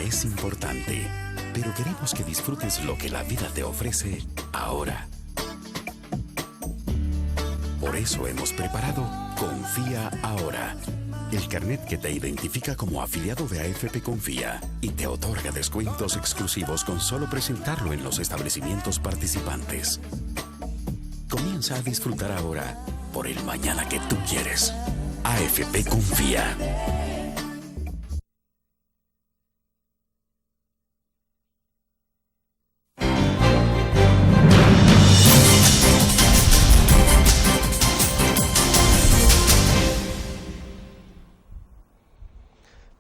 es importante, pero queremos que disfrutes lo que la vida te ofrece ahora. Por eso hemos preparado Confía Ahora, el carnet que te identifica como afiliado de AFP Confía y te otorga descuentos exclusivos con solo presentarlo en los establecimientos participantes. Comienza a disfrutar ahora por el mañana que tú quieres. AFP Confía.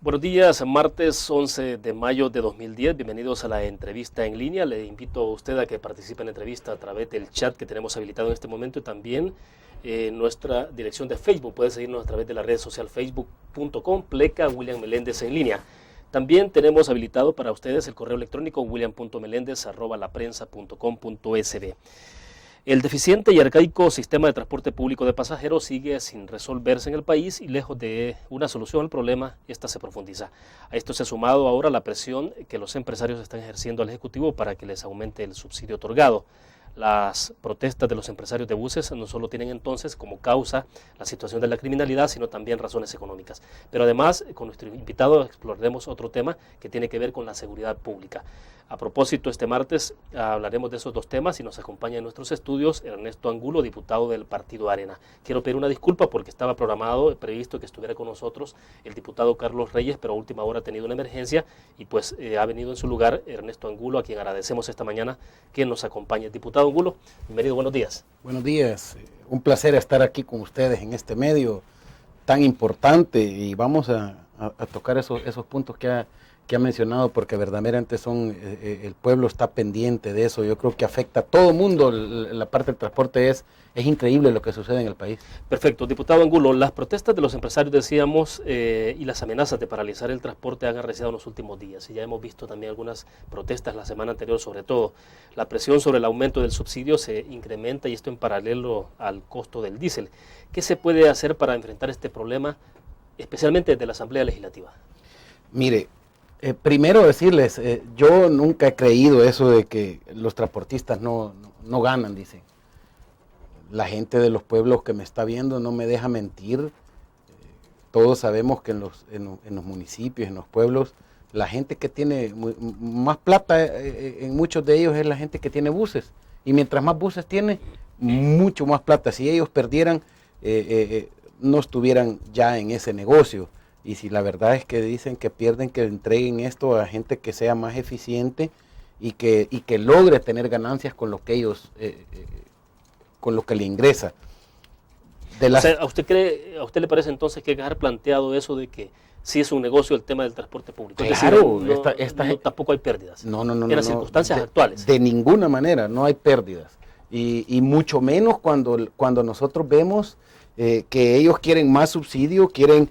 Buenos días, martes 11 de mayo de 2010, bienvenidos a la entrevista en línea. Le invito a usted a que participe en la entrevista a través del chat que tenemos habilitado en este momento y también nuestra dirección de Facebook. Puede seguirnos a través de la red social facebook.com, pleca William Meléndez en línea. También tenemos habilitado para ustedes el correo electrónico william.melendez@laprensa.com.sb. El deficiente y arcaico sistema de transporte público de pasajeros sigue sin resolverse en el país y lejos de una solución al problema, esta se profundiza. A esto se ha sumado ahora la presión que los empresarios están ejerciendo al Ejecutivo para que les aumente el subsidio otorgado. Las protestas de los empresarios de buses no solo tienen entonces como causa la situación de la criminalidad, sino también razones económicas. Pero además, con nuestro invitado exploraremos otro tema que tiene que ver con la seguridad pública. A propósito, este martes hablaremos de esos dos temas y nos acompaña en nuestros estudios Ernesto Angulo, diputado del Partido Arena. Quiero pedir una disculpa porque estaba previsto que estuviera con nosotros el diputado Carlos Reyes, pero a última hora ha tenido una emergencia y pues ha venido en su lugar Ernesto Angulo, a quien agradecemos esta mañana que nos acompañe. Diputado Angulo, bienvenido, buenos días. Buenos días, un placer estar aquí con ustedes en este medio tan importante y vamos a tocar esos puntos que ha mencionado porque verdaderamente el pueblo está pendiente de eso. Yo creo que afecta a todo el mundo. La parte del transporte es increíble lo que sucede en el país. Perfecto. Diputado Angulo, las protestas de los empresarios, decíamos, y las amenazas de paralizar el transporte han arreciado en los últimos días. Y ya hemos visto también algunas protestas la semana anterior, sobre todo. La presión sobre el aumento del subsidio se incrementa y esto en paralelo al costo del diésel. ¿Qué se puede hacer para enfrentar este problema, especialmente desde la Asamblea Legislativa? Mire, primero decirles, yo nunca he creído eso de que los transportistas no ganan, dicen. La gente de los pueblos que me está viendo no me deja mentir. Todos sabemos que en los municipios, en los pueblos, la gente que tiene más plata, en muchos de ellos es la gente que tiene buses. Y mientras más buses tiene, mucho más plata. Si ellos perdieran, no estuvieran ya en ese negocio. Y si la verdad es que dicen que pierden, que entreguen esto a gente que sea más eficiente y que logre tener ganancias con lo que ellos, con lo que le ingresa. O sea, ¿a usted le parece entonces que hay que dejar planteado eso de que sí es un negocio el tema del transporte público? Claro, es decir, tampoco hay pérdidas. No. En las circunstancias actuales. De ninguna manera, no hay pérdidas. Y mucho menos cuando nosotros vemos que ellos quieren más subsidio, quieren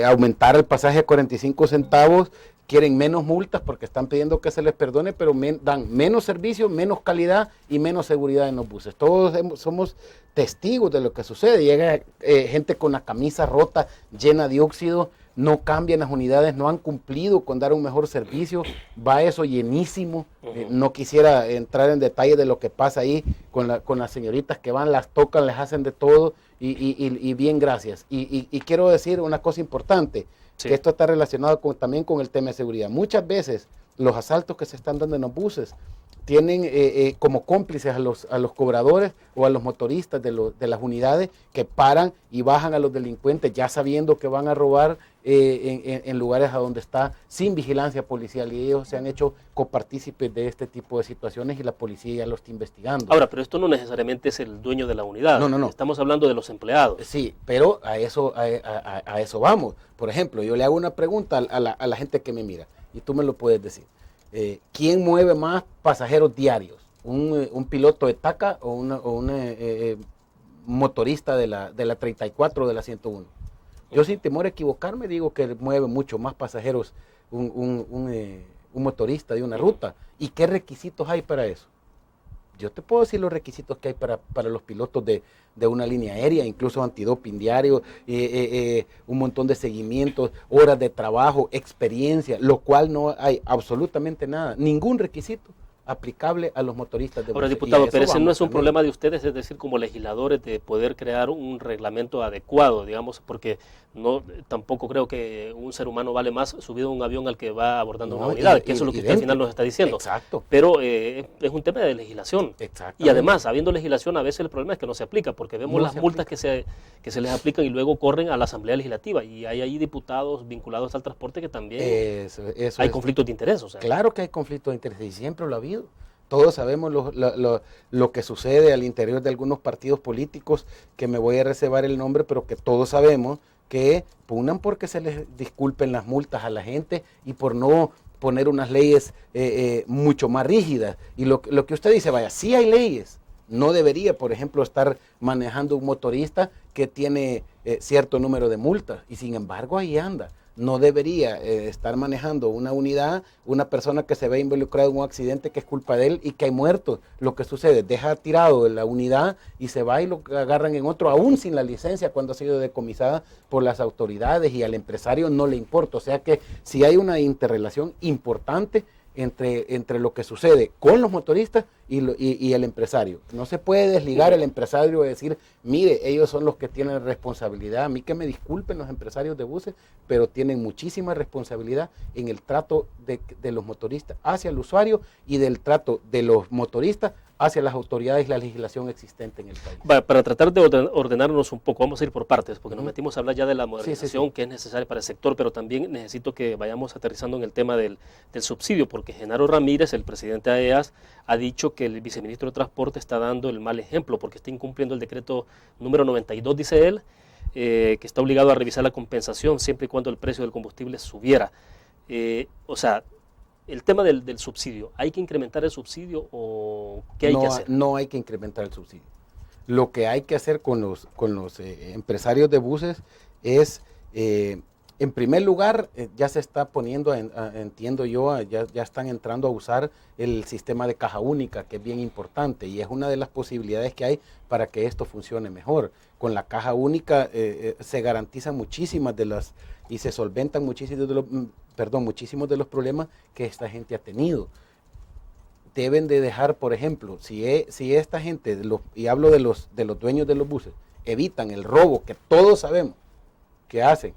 aumentar el pasaje a 45 centavos, quieren menos multas porque están pidiendo que se les perdone, pero dan menos servicio, menos calidad y menos seguridad en los buses. Todos somos testigos de lo que sucede. Llega gente con la camisa rota, llena de óxido, no cambian las unidades, no han cumplido con dar un mejor servicio, va eso llenísimo. No quisiera entrar en detalle de lo que pasa ahí con las señoritas que van, las tocan, les hacen de todo y bien, gracias. Y quiero decir una cosa importante, sí, que esto está relacionado también con el tema de seguridad. Muchas veces los asaltos que se están dando en los buses tienen como cómplices a los cobradores o a los motoristas de las unidades que paran y bajan a los delincuentes ya sabiendo que van a robar en lugares a donde está sin vigilancia policial, y ellos se han hecho copartícipes de este tipo de situaciones y la policía ya lo está investigando. Ahora, pero esto no necesariamente es el dueño de la unidad. No. Estamos hablando de los empleados. Sí, pero a eso vamos. Por ejemplo, yo le hago una pregunta a la gente que me mira y tú me lo puedes decir. ¿Quién mueve más pasajeros diarios? ¿Un piloto de TACA o un motorista de la 34 o de la 101? Yo sin temor a equivocarme digo que mueve mucho más pasajeros un motorista de una ruta. ¿Y qué requisitos hay para eso? Yo te puedo decir los requisitos que hay para los pilotos de una línea aérea, incluso antidoping diario, un montón de seguimientos, horas de trabajo, experiencia, lo cual no hay absolutamente nada, ningún requisito aplicable a los motoristas de buses. Ahora, diputado, pero ese no es un problema de ustedes, es decir, como legisladores, de poder crear un reglamento adecuado, digamos, porque no tampoco creo que un ser humano vale más subido a un avión al que va abordando una unidad, que eso es lo que usted al final nos está diciendo. Exacto. Pero es un tema de legislación. Y además, habiendo legislación, a veces el problema es que no se aplica, porque vemos las multas que se les aplican y luego corren a la Asamblea Legislativa, y hay ahí diputados vinculados al transporte que también hay conflictos de interés. O sea. Claro que hay conflictos de interés, y siempre lo ha habido. Todos sabemos lo que sucede al interior de algunos partidos políticos, que me voy a reservar el nombre, pero que todos sabemos que pugnan porque se les disculpen las multas a la gente y por no poner unas leyes mucho más rígidas. Y lo que usted dice, vaya, sí hay leyes. No debería, por ejemplo, estar manejando un motorista que tiene cierto número de multas, y sin embargo ahí anda. No debería estar manejando una unidad, una persona que se ve involucrada en un accidente que es culpa de él y que hay muertos. Lo que sucede, deja tirado en la unidad y se va y lo agarran en otro, aún sin la licencia, cuando ha sido decomisada por las autoridades, y al empresario no le importa. O sea que si hay una interrelación importante entre lo que sucede con los motoristas y el empresario. No se puede desligar el empresario y decir, mire, ellos son los que tienen responsabilidad. A mí que me disculpen los empresarios de buses, pero tienen muchísima responsabilidad en el trato de los motoristas hacia el usuario y del trato de los motoristas hacia las autoridades y la legislación existente en el país. Para tratar de ordenarnos un poco, vamos a ir por partes, porque nos metimos a hablar ya de la modernización que es necesaria para el sector, pero también necesito que vayamos aterrizando en el tema del subsidio, porque Genaro Ramírez, el presidente de AEAS, ha dicho que el viceministro de Transporte está dando el mal ejemplo, porque está incumpliendo el decreto número 92, dice él, que está obligado a revisar la compensación siempre y cuando el precio del combustible subiera. O sea, el tema del subsidio, ¿hay que incrementar el subsidio o qué hay que hacer? No hay que incrementar el subsidio. Lo que hay que hacer con los empresarios de buses es, en primer lugar, ya se está poniendo, entiendo yo, ya están entrando a usar el sistema de caja única, que es bien importante, y es una de las posibilidades que hay para que esto funcione mejor. Con la caja única se garantizan muchísimas de las, y se solventan muchísimos de los problemas que esta gente ha tenido. Deben de dejar, por ejemplo, si esta gente, y hablo de los dueños de los buses, evitan el robo que todos sabemos que hacen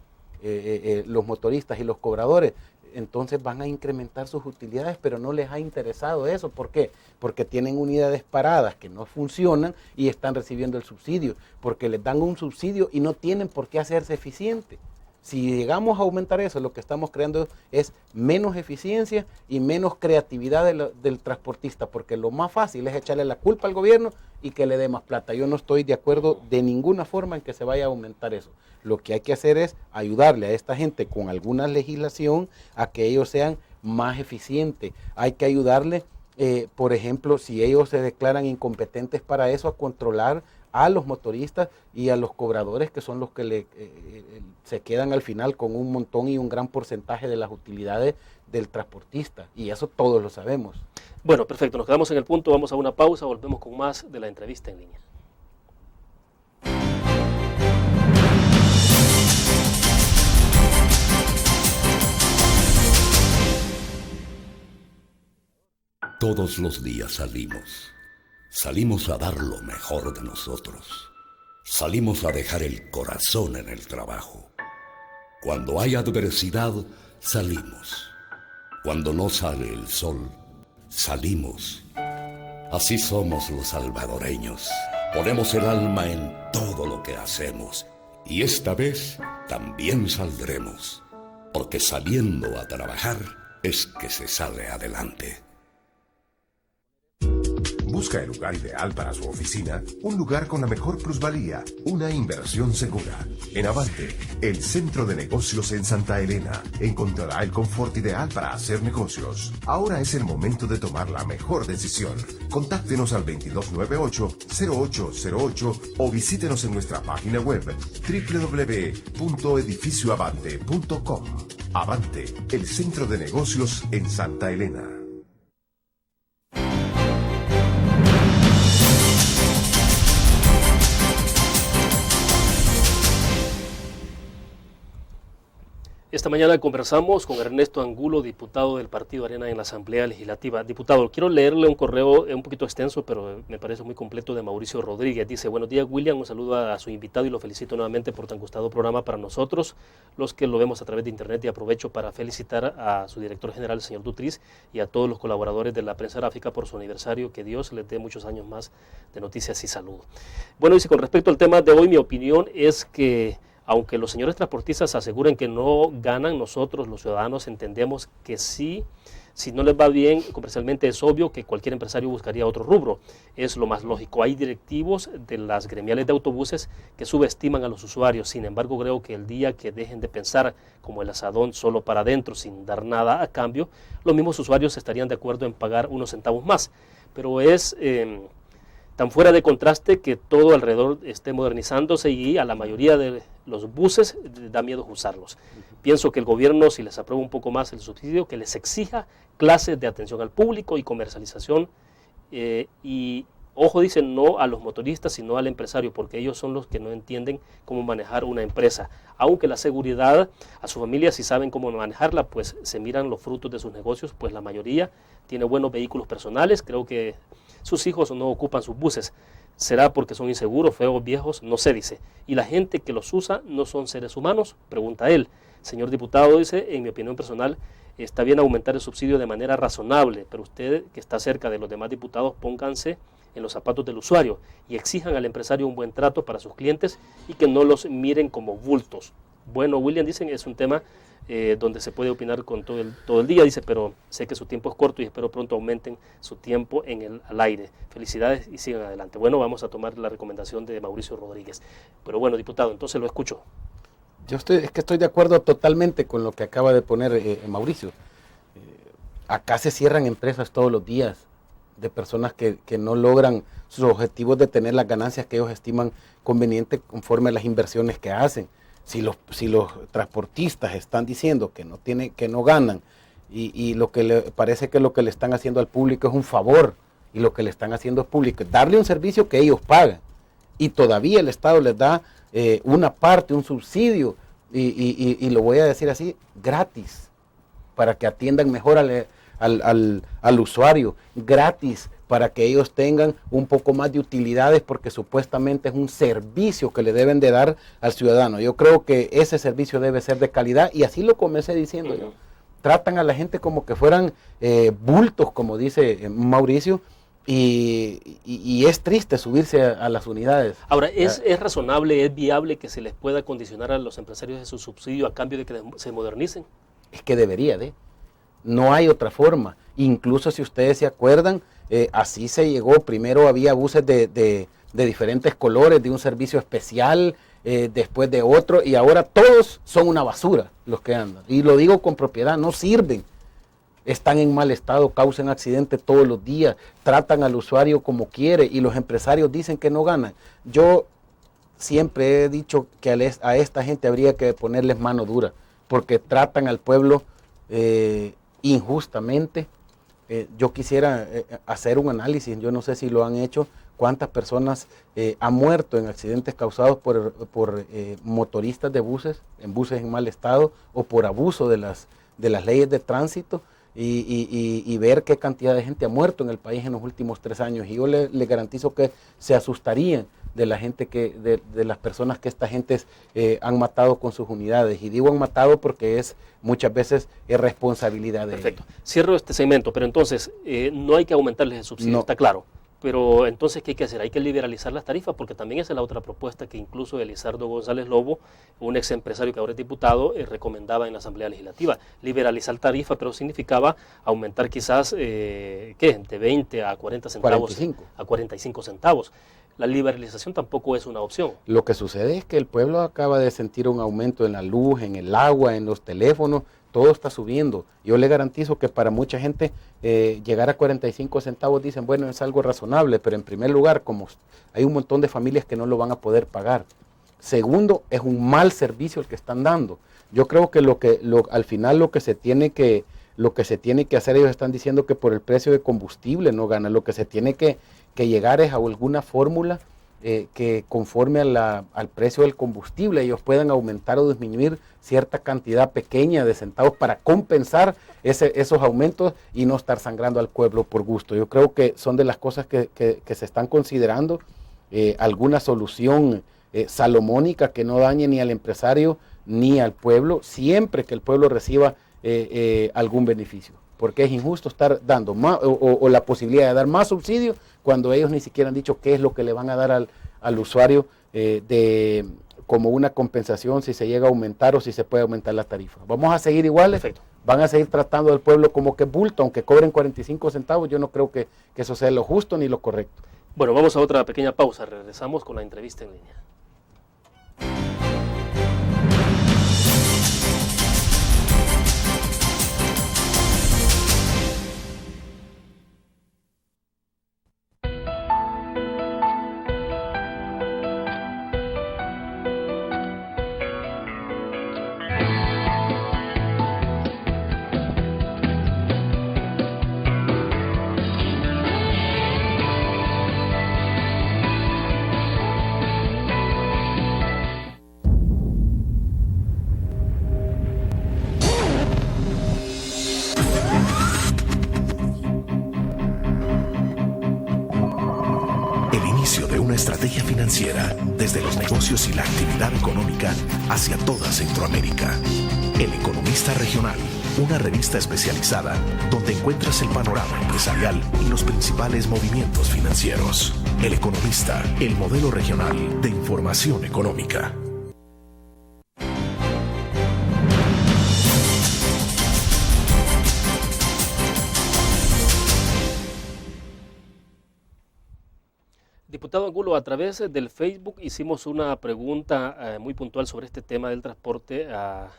los motoristas y los cobradores, entonces van a incrementar sus utilidades, pero no les ha interesado eso. ¿Por qué? Porque tienen unidades paradas que no funcionan y están recibiendo el subsidio, porque les dan un subsidio y no tienen por qué hacerse eficiente. Si llegamos a aumentar eso, lo que estamos creando es menos eficiencia y menos creatividad del transportista, porque lo más fácil es echarle la culpa al gobierno y que le dé más plata. Yo no estoy de acuerdo de ninguna forma en que se vaya a aumentar eso. Lo que hay que hacer es ayudarle a esta gente con alguna legislación a que ellos sean más eficientes. Hay que ayudarle, por ejemplo, si ellos se declaran incompetentes para eso, a controlar a los motoristas y a los cobradores, que son los que se quedan al final con un montón y un gran porcentaje de las utilidades del transportista, y eso todos lo sabemos. Bueno, perfecto, nos quedamos en el punto, vamos a una pausa, volvemos con más de la entrevista en línea. Todos los días salimos a dar lo mejor de nosotros. Salimos a dejar el corazón en el trabajo. Cuando hay adversidad, salimos. Cuando no sale el sol, salimos. Así somos los salvadoreños. Ponemos el alma en todo lo que hacemos. Y esta vez también saldremos. Porque saliendo a trabajar es que se sale adelante. Busca el lugar ideal para su oficina, un lugar con la mejor plusvalía, una inversión segura. En Avante, el centro de negocios en Santa Elena, encontrará el confort ideal para hacer negocios. Ahora es el momento de tomar la mejor decisión. Contáctenos al 2298-0808 o visítenos en nuestra página web www.edificioavante.com. Avante, el centro de negocios en Santa Elena. Esta mañana conversamos con Ernesto Angulo, diputado del Partido Arena en la Asamblea Legislativa. Diputado, quiero leerle un correo un poquito extenso, pero me parece muy completo, de Mauricio Rodríguez. Dice: buenos días, William, un saludo a su invitado y lo felicito nuevamente por tan gustado programa para nosotros, los que lo vemos a través de internet, y aprovecho para felicitar a su director general, el señor Dutriz, y a todos los colaboradores de la prensa gráfica por su aniversario. Que Dios les dé muchos años más de noticias y salud. Bueno, dice, con respecto al tema de hoy, mi opinión es que aunque los señores transportistas aseguren que no ganan, nosotros los ciudadanos entendemos que sí, si no les va bien comercialmente, es obvio que cualquier empresario buscaría otro rubro. Es lo más lógico. Hay directivos de las gremiales de autobuses que subestiman a los usuarios. Sin embargo, creo que el día que dejen de pensar como el asadón solo para adentro, sin dar nada a cambio, los mismos usuarios estarían de acuerdo en pagar unos centavos más. Pero es tan fuera de contraste que todo alrededor esté modernizándose y a la mayoría de los buses da miedo usarlos. Pienso que el gobierno, si les aprueba un poco más el subsidio, que les exija clases de atención al público y comercialización, y ojo, dicen, no a los motoristas, sino al empresario, porque ellos son los que no entienden cómo manejar una empresa. Aunque la seguridad, a su familia, si saben cómo manejarla, pues se miran los frutos de sus negocios, pues la mayoría tiene buenos vehículos personales. Creo que sus hijos no ocupan sus buses. ¿Será porque son inseguros, feos, viejos? No sé, dice. ¿Y la gente que los usa no son seres humanos? Pregunta él. Señor diputado, dice, en mi opinión personal, está bien aumentar el subsidio de manera razonable, pero usted, que está cerca de los demás diputados, pónganse en los zapatos del usuario y exijan al empresario un buen trato para sus clientes y que no los miren como bultos. Bueno, William, dicen, es un tema donde se puede opinar con todo el día, dice, pero sé que su tiempo es corto y espero pronto aumenten su tiempo al aire. Felicidades y sigan adelante. Bueno, vamos a tomar la recomendación de Mauricio Rodríguez. Pero bueno, diputado, entonces lo escucho. Es que estoy de acuerdo totalmente con lo que acaba de poner Mauricio. Acá se cierran empresas todos los días de personas que no logran sus objetivos de tener las ganancias que ellos estiman conveniente conforme a las inversiones que hacen. Si los transportistas están diciendo que no ganan y lo que parece que lo que le están haciendo al público es un favor, y lo que le están haciendo al público es darle un servicio que ellos pagan, y todavía el Estado les da una parte, un subsidio, y lo voy a decir así, gratis, para que atiendan mejor al usuario, gratis, para que ellos tengan un poco más de utilidades, porque supuestamente es un servicio que le deben de dar al ciudadano. Yo creo que ese servicio debe ser de calidad, y así lo comencé diciendo yo. Tratan a la gente como que fueran bultos, como dice Mauricio, y es triste subirse a las unidades. Ahora, ¿es razonable, es viable que se les pueda condicionar a los empresarios de su subsidio a cambio de que se modernicen? Es que debería de. No hay otra forma. Incluso si ustedes se acuerdan, así se llegó. Primero había buses de diferentes colores, de un servicio especial, después de otro, y ahora todos son una basura los que andan. Y lo digo con propiedad, no sirven. Están en mal estado, causan accidentes todos los días, tratan al usuario como quiere, y los empresarios dicen que no ganan. Yo siempre he dicho que a esta gente habría que ponerles mano dura, porque tratan al pueblo injustamente. Yo quisiera hacer un análisis, yo no sé si lo han hecho, cuántas personas han muerto en accidentes causados por motoristas de buses, en buses en mal estado, o por abuso de las leyes de tránsito, y ver qué cantidad de gente ha muerto en el país en los últimos 3 años. Y yo le garantizo que se asustarían de la gente de las personas que esta gente han matado con sus unidades. Y digo han matado porque muchas veces es responsabilidad de ellos. Perfecto. Cierro este segmento, pero entonces no hay que aumentarles el subsidio, está claro. Pero entonces, ¿qué hay que hacer? Hay que liberalizar las tarifas, porque también esa es la otra propuesta que incluso Elizardo González Lobo, un ex empresario que ahora es diputado, recomendaba en la Asamblea Legislativa. Liberalizar tarifa, pero significaba aumentar quizás, de 20 a 40 centavos, 45. a 45 centavos. La liberalización tampoco es una opción. Lo que sucede es que el pueblo acaba de sentir un aumento en la luz, en el agua, en los teléfonos, todo está subiendo. Yo le garantizo que para mucha gente llegar a 45 centavos dicen, bueno, es algo razonable, pero en primer lugar, como hay un montón de familias que no lo van a poder pagar. Segundo, es un mal servicio el que están dando. Yo creo que al final lo que se tiene que hacer, ellos están diciendo que por el precio de combustible no gana, lo que se tiene que llegar es a alguna fórmula que conforme al precio del combustible ellos puedan aumentar o disminuir cierta cantidad pequeña de centavos para compensar esos aumentos y no estar sangrando al pueblo por gusto. Yo creo que son de las cosas que se están considerando, alguna solución salomónica que no dañe ni al empresario ni al pueblo, siempre que el pueblo reciba algún beneficio, porque es injusto estar dando más o la posibilidad de dar más subsidio cuando ellos ni siquiera han dicho qué es lo que le van a dar al usuario como una compensación si se llega a aumentar o si se puede aumentar la tarifa. Vamos a seguir iguales. Perfecto. Van a seguir tratando al pueblo como que bulto, aunque cobren 45 centavos. Yo no creo que eso sea lo justo ni lo correcto. Bueno, vamos a otra pequeña pausa. Regresamos con la entrevista en línea. Estrategia financiera desde los negocios y la actividad económica hacia toda Centroamérica. El Economista Regional, una revista especializada donde encuentras el panorama empresarial y los principales movimientos financieros. El Economista, el modelo regional de información económica. Diputado Angulo, a través del Facebook hicimos una pregunta muy puntual sobre este tema del transporte a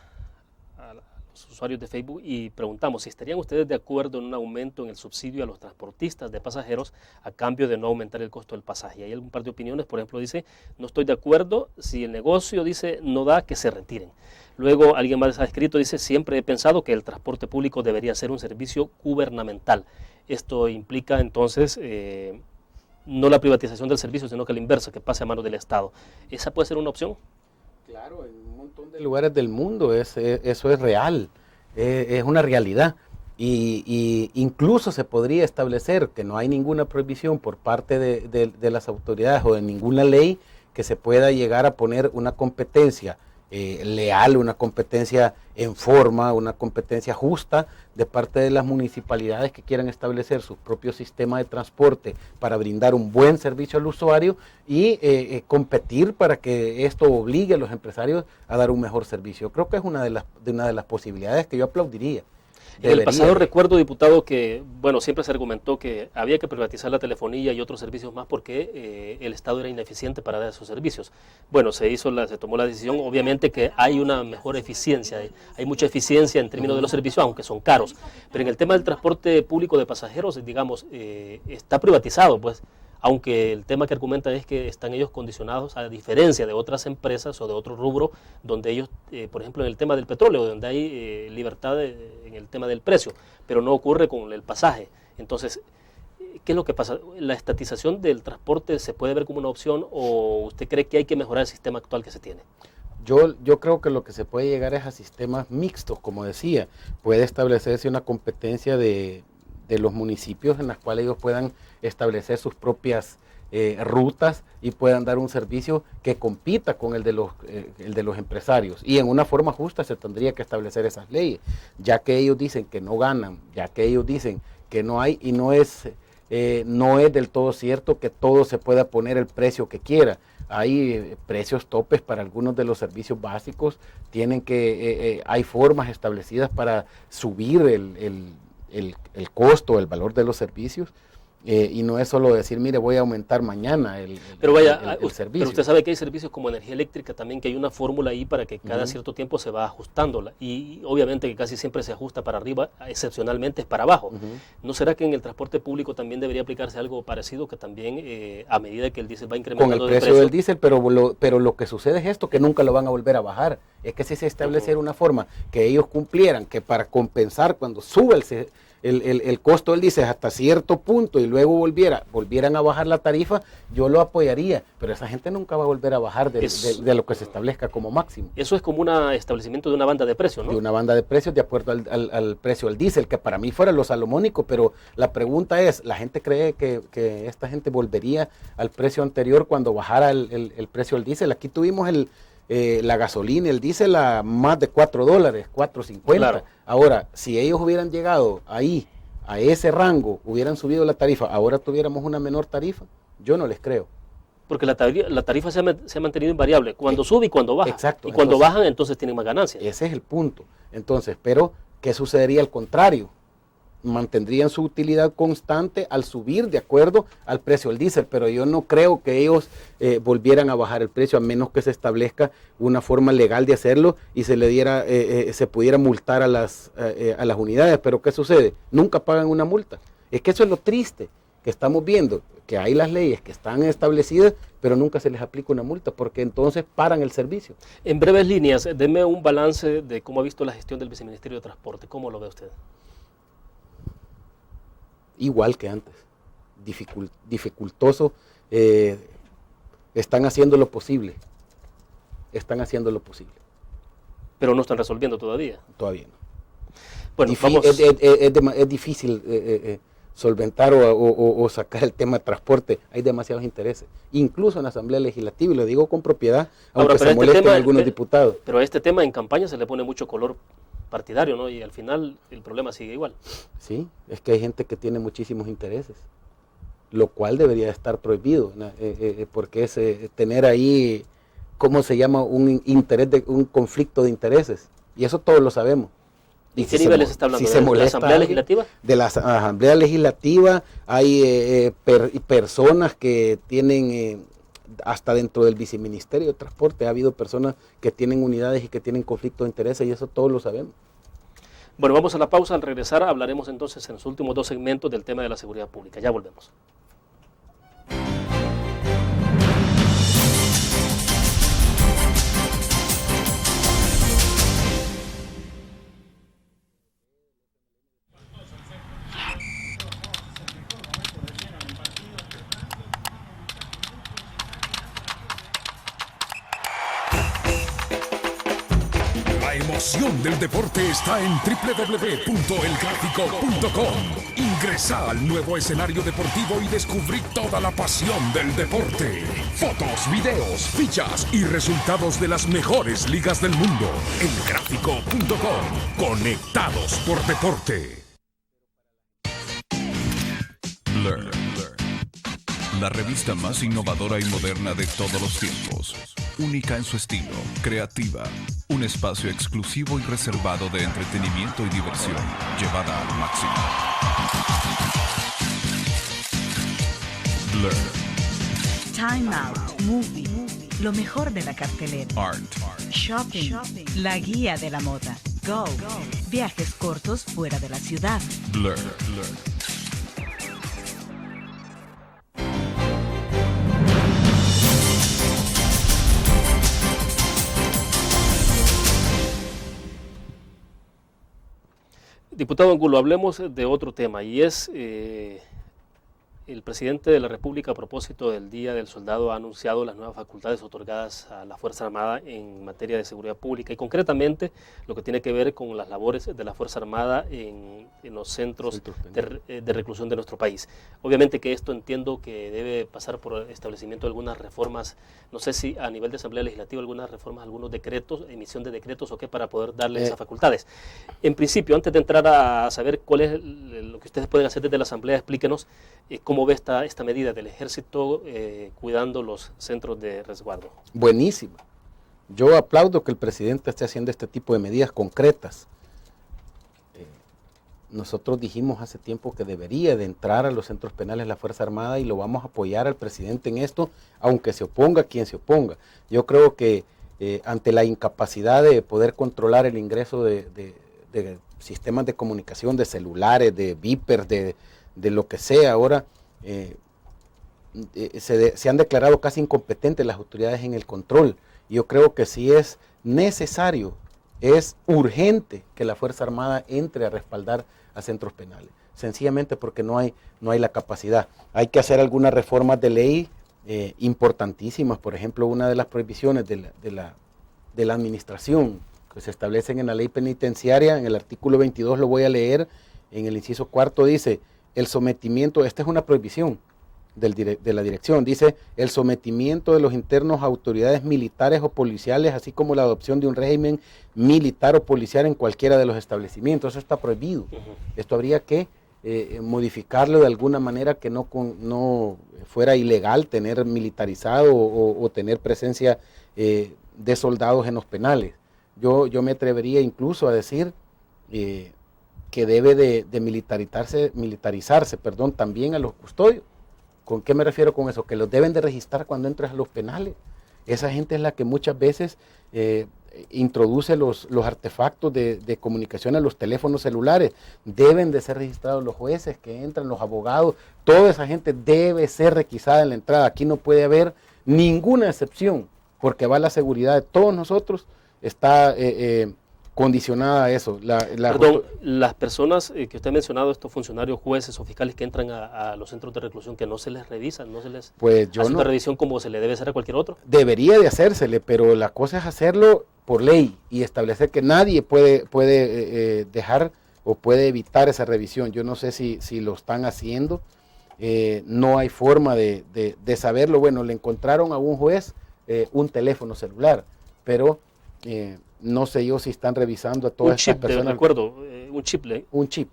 los usuarios de Facebook y preguntamos si estarían ustedes de acuerdo en un aumento en el subsidio a los transportistas de pasajeros a cambio de no aumentar el costo del pasaje. Hay algún par de opiniones, por ejemplo, dice, no estoy de acuerdo, si el negocio dice no da, que se retiren. Luego alguien más ha escrito, dice, siempre he pensado que el transporte público debería ser un servicio gubernamental. Esto implica entonces no la privatización del servicio, sino que la inversa, que pase a manos del Estado. ¿Esa puede ser una opción? Claro, en un montón de lugares del mundo eso es real, es una realidad. Y incluso se podría establecer que no hay ninguna prohibición por parte de las autoridades o de ninguna ley que se pueda llegar a poner una competencia leal, una competencia en forma, una competencia justa de parte de las municipalidades que quieran establecer su propio sistema de transporte para brindar un buen servicio al usuario y competir para que esto obligue a los empresarios a dar un mejor servicio. Creo que es una de las posibilidades que yo aplaudiría. En el pasado recuerdo, diputado, que bueno, siempre se argumentó que había que privatizar la telefonía y otros servicios más porque el Estado era ineficiente para dar esos servicios. Bueno, se tomó la decisión, obviamente que hay una mejor eficiencia, hay mucha eficiencia en términos de los servicios, aunque son caros. Pero en el tema del transporte público de pasajeros, digamos, está privatizado, pues, aunque el tema que argumentan es que están ellos condicionados a diferencia de otras empresas o de otro rubro, donde ellos, por ejemplo, en el tema del petróleo, donde hay libertad en el tema del precio, pero no ocurre con el pasaje. Entonces, ¿qué es lo que pasa? ¿La estatización del transporte se puede ver como una opción o usted cree que hay que mejorar el sistema actual que se tiene? Yo creo que lo que se puede llegar es a sistemas mixtos, como decía. Puede establecerse una competencia de los municipios en las cuales ellos puedan establecer sus propias rutas y puedan dar un servicio que compita con el de los empresarios. Y en una forma justa se tendría que establecer esas leyes, ya que ellos dicen que no ganan, ya que ellos dicen que no hay, y no es del todo cierto que todo se pueda poner el precio que quiera. Hay precios topes para algunos de los servicios básicos, hay formas establecidas para subir el costo, el valor de los servicios, y no es solo decir, mire, voy a aumentar mañana el servicio. Pero usted sabe que hay servicios como energía eléctrica también, que hay una fórmula ahí para que cada cierto tiempo se va ajustándola, y obviamente que casi siempre se ajusta para arriba, excepcionalmente es para abajo. ¿No será que en el transporte público también debería aplicarse algo parecido, que también a medida que el diésel va incrementando con el precio del diésel, pero lo que sucede es esto, que nunca lo van a volver a bajar? Es que si se estableciera una forma que ellos cumplieran, que para compensar cuando sube el costo, él dice, hasta cierto punto y luego volvieran a bajar la tarifa, yo lo apoyaría, pero esa gente nunca va a volver a bajar de lo que se establezca como máximo. Eso es como un establecimiento de una banda de precios, ¿no? De una banda de precios de acuerdo al precio del diésel, que para mí fuera lo salomónico, pero la pregunta es, ¿la gente cree que esta gente volvería al precio anterior cuando bajara el precio del diésel? Aquí tuvimos la gasolina, el diésel a más de $4, $4.50. Claro. Ahora, si ellos hubieran llegado ahí, a ese rango, hubieran subido la tarifa, ahora tuviéramos una menor tarifa, yo no les creo. Porque la tarifa se ha mantenido invariable, cuando sube y cuando baja. Exacto. Y cuando Entonces, bajan, entonces tienen más ganancias. ese es el punto. Entonces, pero, ¿qué sucedería al contrario? Mantendrían su utilidad constante al subir de acuerdo al precio del diésel, pero yo no creo que ellos volvieran a bajar el precio a menos que se establezca una forma legal de hacerlo y se le diera, se pudiera multar a las unidades. Pero ¿qué sucede? Nunca pagan una multa. Es que eso es lo triste que estamos viendo, que hay las leyes que están establecidas, pero nunca se les aplica una multa, porque entonces paran el servicio. En breves líneas, deme un balance de cómo ha visto la gestión del Viceministerio de Transporte. ¿Cómo lo ve usted? Igual que antes, dificultoso, están haciendo lo posible, Pero no están resolviendo todavía. todavía no. Bueno, Es difícil solventar o sacar el tema de transporte, hay demasiados intereses, incluso en la Asamblea Legislativa, y lo digo con propiedad, aunque se molesten algunos diputados. Pero a este tema en campaña se le pone mucho color partidario, ¿no? Y al final el problema sigue igual. Sí, es que hay gente que tiene muchísimos intereses, lo cual debería estar prohibido, ¿no? Porque es tener ahí, ¿cómo se llama? Un conflicto de intereses, y eso todos lo sabemos. ¿Y qué niveles está hablando? Si ¿De la Asamblea Legislativa? De la Asamblea Legislativa hay personas que tienen, hasta dentro del Viceministerio de Transporte, ha habido personas que tienen unidades y que tienen conflicto de intereses, y eso todos lo sabemos. Bueno, vamos a la pausa. Al regresar hablaremos entonces en los últimos 2 segmentos del tema de la seguridad pública. Ya volvemos. La emoción del deporte está en www.elgráfico.com. Ingresa al nuevo escenario deportivo y descubrí toda la pasión del deporte. Fotos, videos, fichas y resultados de las mejores ligas del mundo. Elgráfico.com. Conectados por deporte. Learn. La revista más innovadora y moderna de todos los tiempos. Única en su estilo, creativa. Un espacio exclusivo y reservado de entretenimiento y diversión, llevada al máximo. Blur. Time Out, Movie, lo mejor de la cartelera. Art. Shopping, la guía de la moda. Go, viajes cortos fuera de la ciudad. Blur. Diputado Angulo, hablemos de otro tema, y es el presidente de la República, a propósito del Día del Soldado, ha anunciado las nuevas facultades otorgadas a la Fuerza Armada en materia de seguridad pública y concretamente lo que tiene que ver con las labores de la Fuerza Armada en los centros de reclusión de nuestro país. Obviamente que esto entiendo que debe pasar por el establecimiento de algunas reformas, no sé si a nivel de Asamblea Legislativa algunas reformas, algunos decretos, emisión de decretos o qué, para poder darle esas facultades. En principio, antes de entrar a saber cuál es lo que ustedes pueden hacer desde la Asamblea, explíquenos cómo ve esta medida del Ejército cuidando los centros de resguardo. Buenísimo. Yo aplaudo que el presidente esté haciendo este tipo de medidas concretas. Nosotros dijimos hace tiempo que debería de entrar a los centros penales la Fuerza Armada y lo vamos a apoyar al presidente en esto, aunque se oponga quien se oponga. Yo creo que ante la incapacidad de poder controlar el ingreso de sistemas de comunicación, de celulares, de vipers, de lo que sea ahora, se han declarado casi incompetentes las autoridades en el control. Yo creo que sí es necesario es urgente que la Fuerza Armada entre a respaldar a centros penales, sencillamente porque no hay la capacidad. Hay que hacer algunas reformas de ley importantísimas. Por ejemplo, una de las prohibiciones de la administración que se establecen en la ley penitenciaria, en el artículo 22 lo voy a leer, en el inciso 4 dice, el sometimiento, esta es una prohibición de la dirección, dice, el sometimiento de los internos a autoridades militares o policiales, así como la adopción de un régimen militar o policial en cualquiera de los establecimientos. Eso está prohibido. Esto habría que modificarlo de alguna manera que no fuera ilegal tener militarizado o tener presencia de soldados en los penales. Yo me atrevería incluso a decir que debe de militarizarse, también a los custodios. ¿Con qué me refiero con eso? Que los deben de registrar cuando entres a los penales. Esa gente es la que muchas veces introduce los artefactos de comunicación a los teléfonos celulares. Deben de ser registrados los jueces que entran, los abogados. Toda esa gente debe ser requisada en la entrada. Aquí no puede haber ninguna excepción, porque va la seguridad de todos nosotros, está condicionada a eso. Perdón, las personas que usted ha mencionado, estos funcionarios, jueces o fiscales que entran a los centros de reclusión, que no se les revisa, no se les hace una revisión como se le debe hacer a cualquier otro. Debería de hacérsele, pero la cosa es hacerlo por ley y establecer que nadie puede dejar o puede evitar esa revisión. Yo no sé si lo están haciendo, no hay forma de saberlo. Bueno, le encontraron a un juez un teléfono celular, pero no sé yo si están revisando a todas estas personas. Recuerdo, un chip. Un chip.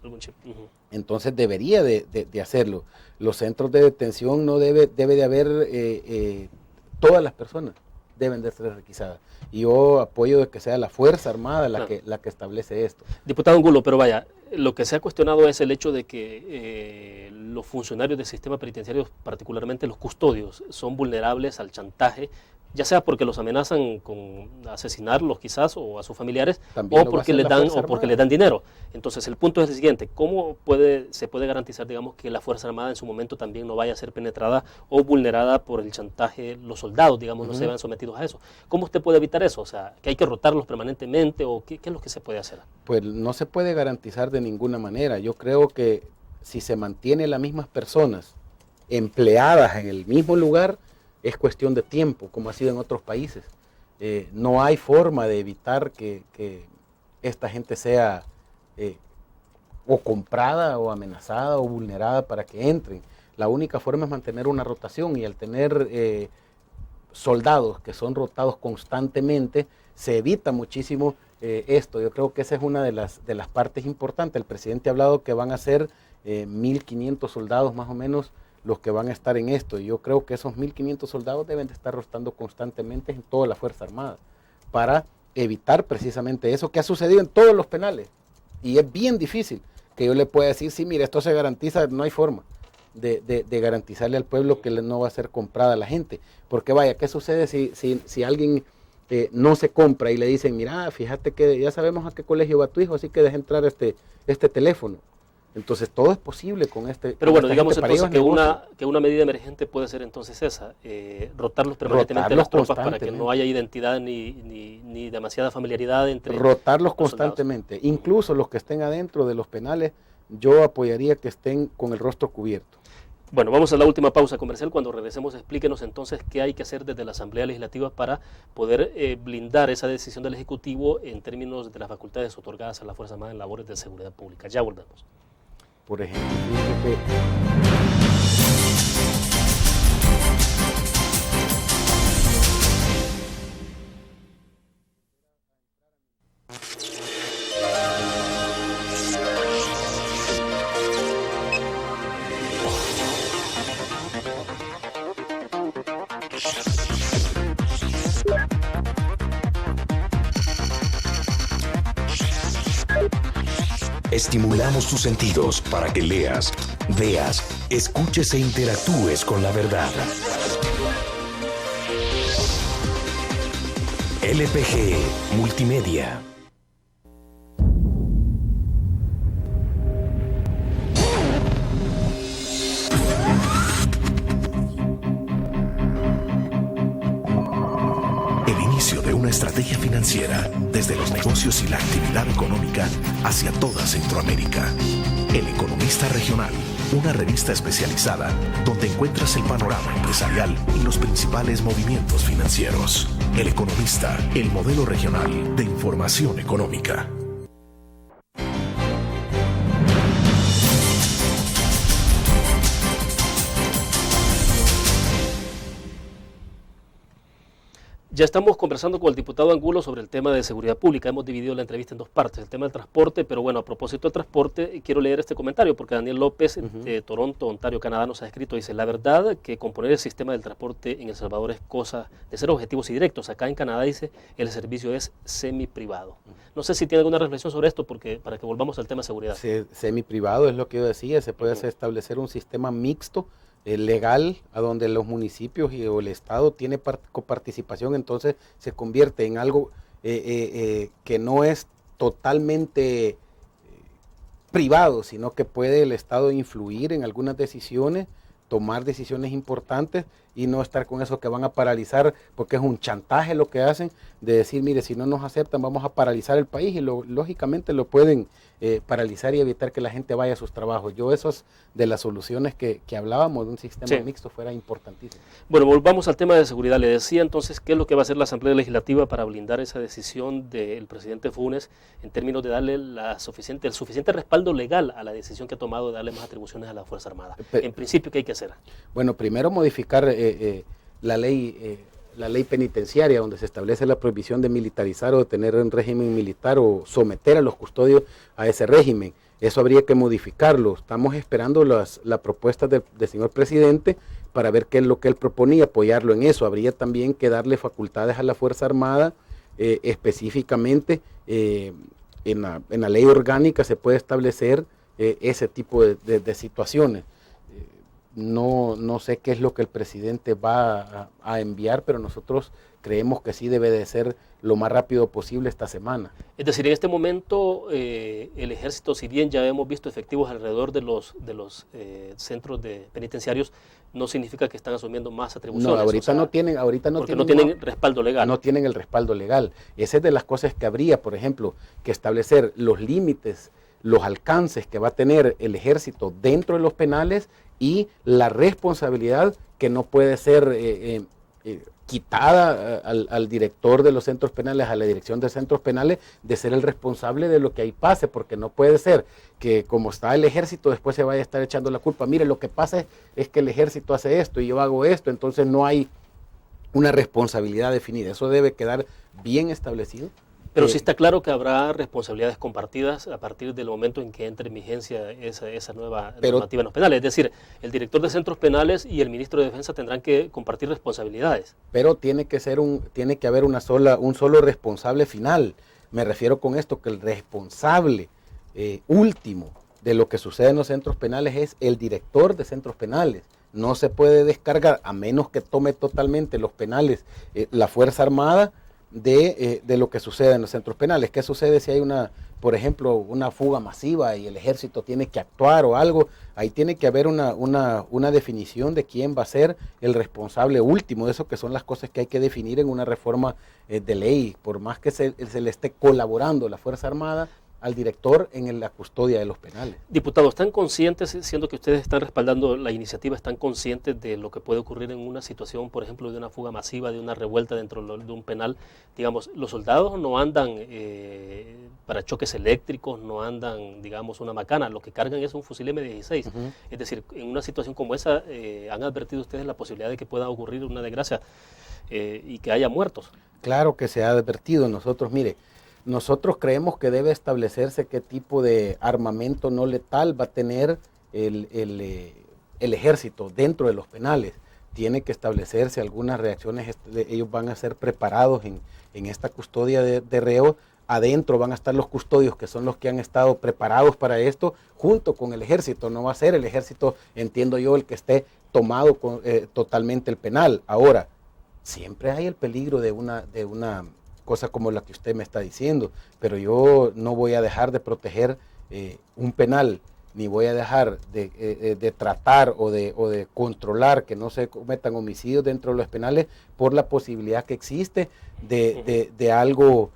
Entonces debería de hacerlo. Los centros de detención no debe de haber, todas las personas deben de ser requisadas. Y yo apoyo de que sea la Fuerza Armada la que establece esto. Diputado Angulo, pero vaya, lo que se ha cuestionado es el hecho de que los funcionarios del sistema penitenciario, particularmente los custodios, son vulnerables al chantaje, ya sea porque los amenazan con asesinarlos quizás o a sus familiares, o porque les dan dinero. Entonces el punto es el siguiente: ¿cómo se puede garantizar, digamos, que la Fuerza Armada en su momento también no vaya a ser penetrada o vulnerada por el chantaje? Los soldados, digamos, no se vean sometidos a eso. ¿Cómo usted puede evitar eso? O sea, ¿que hay que rotarlos permanentemente o qué es lo que se puede hacer? Pues no se puede garantizar de ninguna manera. Yo creo que si se mantienen las mismas personas empleadas en el mismo lugar, es cuestión de tiempo, como ha sido en otros países. No hay forma de evitar que esta gente sea o comprada o amenazada o vulnerada para que entren. La única forma es mantener una rotación, y al tener soldados que son rotados constantemente, se evita muchísimo esto. Yo creo que esa es una de las partes importantes. El presidente ha hablado que van a ser 1.500 soldados más o menos los que van a estar en esto, y yo creo que esos 1.500 soldados deben de estar rotando constantemente en toda la Fuerza Armada para evitar precisamente eso que ha sucedido en todos los penales. Y es bien difícil que yo le pueda decir, sí, mire, esto se garantiza. No hay forma de garantizarle al pueblo que no va a ser comprada a la gente, porque vaya, ¿qué sucede si alguien no se compra y le dicen, mira, fíjate que ya sabemos a qué colegio va tu hijo, así que deja entrar este teléfono? Entonces todo es posible con este. Pero bueno, digamos entonces que una medida emergente puede ser entonces esa, rotarlos permanentemente las tropas para que no haya identidad ni demasiada familiaridad entre. Rotarlos constantemente, soldados. Incluso los que estén adentro de los penales, yo apoyaría que estén con el rostro cubierto. Bueno, vamos a la última pausa comercial. Cuando regresemos, explíquenos entonces qué hay que hacer desde la Asamblea Legislativa para poder blindar esa decisión del Ejecutivo en términos de las facultades otorgadas a la Fuerza Armada en labores de seguridad pública. Ya volvemos. Por ejemplo, Estimulamos tus sentidos para que leas, veas, escuches e interactúes con la verdad. LPG Multimedia. El inicio de una estrategia financiera desde los negocios y la actividad económica hacia toda Centroamérica. El Economista Regional, una revista especializada donde encuentras el panorama empresarial y los principales movimientos financieros. El Economista, el modelo regional de información económica. Ya estamos conversando con el diputado Angulo sobre el tema de seguridad pública. Hemos dividido la entrevista en dos partes, el tema del transporte, pero bueno, a propósito del transporte, quiero leer este comentario porque Daniel López de Toronto, Ontario, Canadá, nos ha escrito, dice, la verdad que componer el sistema del transporte en El Salvador es cosa de ser objetivos y directos. Acá en Canadá, dice, el servicio es semi-privado. No sé si tiene alguna reflexión sobre esto, porque para que volvamos al tema de seguridad. Semi-privado es lo que yo decía, se puede establecer un sistema mixto, legal, a donde los municipios o el Estado tiene coparticipación, entonces se convierte en algo que no es totalmente privado, sino que puede el Estado influir en algunas decisiones, tomar decisiones importantes y no estar con eso que van a paralizar, porque es un chantaje lo que hacen, de decir, mire, si no nos aceptan vamos a paralizar el país, y lógicamente lo pueden paralizar y evitar que la gente vaya a sus trabajos. Yo esos de las soluciones que hablábamos de un sistema mixto fuera importantísimo. Bueno, volvamos al tema de seguridad. Le decía entonces qué es lo que va a hacer la Asamblea Legislativa para blindar esa decisión del presidente Funes en términos de darle el suficiente respaldo legal a la decisión que ha tomado de darle más atribuciones a la Fuerza Armada. En principio, ¿qué hay que hacer? Bueno, primero modificar la ley penitenciaria, donde se establece la prohibición de militarizar o de tener un régimen militar o someter a los custodios a ese régimen. Eso habría que modificarlo. Estamos esperando la propuesta del señor presidente para ver qué es lo que él proponía, apoyarlo en eso. Habría también que darle facultades a la Fuerza Armada, específicamente en la ley orgánica se puede establecer ese tipo de situaciones. No sé qué es lo que el presidente va a enviar, pero nosotros creemos que sí debe de ser lo más rápido posible esta semana. Es decir, en este momento el ejército, si bien ya hemos visto efectivos alrededor de los centros penitenciarios, no significa que están asumiendo más atribuciones. No, ahorita no tienen respaldo legal. No tienen el respaldo legal. Esa es de las cosas que habría, por ejemplo, que establecer los límites, los alcances que va a tener el ejército dentro de los penales y la responsabilidad que no puede ser quitada al director de los centros penales, a la dirección de centros penales, de ser el responsable de lo que ahí pase, porque no puede ser que como está el ejército después se vaya a estar echando la culpa. Mire, lo que pasa es que el ejército hace esto y yo hago esto, entonces no hay una responsabilidad definida. Eso debe quedar bien establecido. Pero sí está claro que habrá responsabilidades compartidas a partir del momento en que entre en vigencia esa nueva normativa en los penales. Es decir, el director de centros penales y el ministro de Defensa tendrán que compartir responsabilidades. Pero tiene que haber un solo responsable final. Me refiero con esto, que el responsable último de lo que sucede en los centros penales es el director de centros penales. No se puede descargar, a menos que tome totalmente los penales la Fuerza Armada, de lo que sucede en los centros penales. ¿Qué sucede si hay por ejemplo, una fuga masiva y el ejército tiene que actuar o algo? Ahí tiene que haber una definición de quién va a ser el responsable último de eso, que son las cosas que hay que definir en una reforma de ley. Por más que se le esté colaborando la Fuerza Armada al director en la custodia de los penales. Diputados, ¿están conscientes, siendo que ustedes están respaldando la iniciativa, están conscientes de lo que puede ocurrir en una situación, por ejemplo, de una fuga masiva, de una revuelta dentro de un penal? Digamos, los soldados no andan para choques eléctricos, no andan, digamos, una macana, lo que cargan es un fusil M16. Es decir, en una situación como esa, ¿han advertido ustedes la posibilidad de que pueda ocurrir una desgracia y que haya muertos? Claro que se ha advertido. Nosotros creemos que debe establecerse qué tipo de armamento no letal va a tener el ejército dentro de los penales. Tiene que establecerse algunas reacciones, ellos van a ser preparados en esta custodia de reos. Adentro van a estar los custodios, que son los que han estado preparados para esto, junto con el ejército. No va a ser el ejército, entiendo yo, el que esté tomado totalmente el penal. Ahora, siempre hay el peligro de una cosa como la que usted me está diciendo, pero yo no voy a dejar de proteger un penal ni voy a dejar de tratar o de controlar que no se cometan homicidios dentro de los penales por la posibilidad que existe de algo,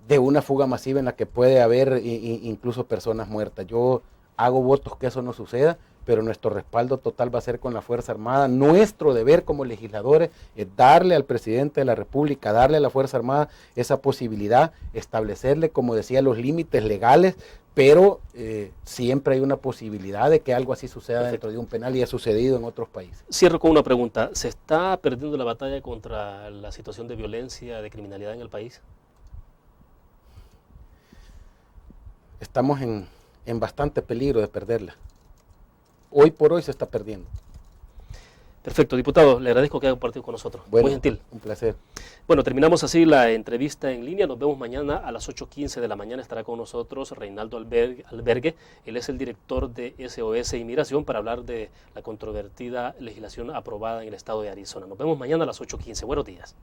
de una fuga masiva en la que puede haber incluso personas muertas. Yo hago votos que eso no suceda, pero nuestro respaldo total va a ser con la Fuerza Armada. Nuestro deber como legisladores es darle al presidente de la República, darle a la Fuerza Armada esa posibilidad, establecerle, como decía, los límites legales, pero siempre hay una posibilidad de que algo así suceda dentro de un penal y ha sucedido en otros países. Cierro con una pregunta. ¿Se está perdiendo la batalla contra la situación de violencia, de criminalidad en el país? Estamos en bastante peligro de perderla. Hoy por hoy se está perdiendo. Perfecto, diputado, le agradezco que haya compartido con nosotros. Bueno, muy gentil. Un placer. Bueno, terminamos así la entrevista en línea. Nos vemos mañana a las 8:15 de la mañana. Estará con nosotros Reinaldo Albergue. Él es el director de SOS Inmigración para hablar de la controvertida legislación aprobada en el estado de Arizona. Nos vemos mañana a las 8:15. Buenos días.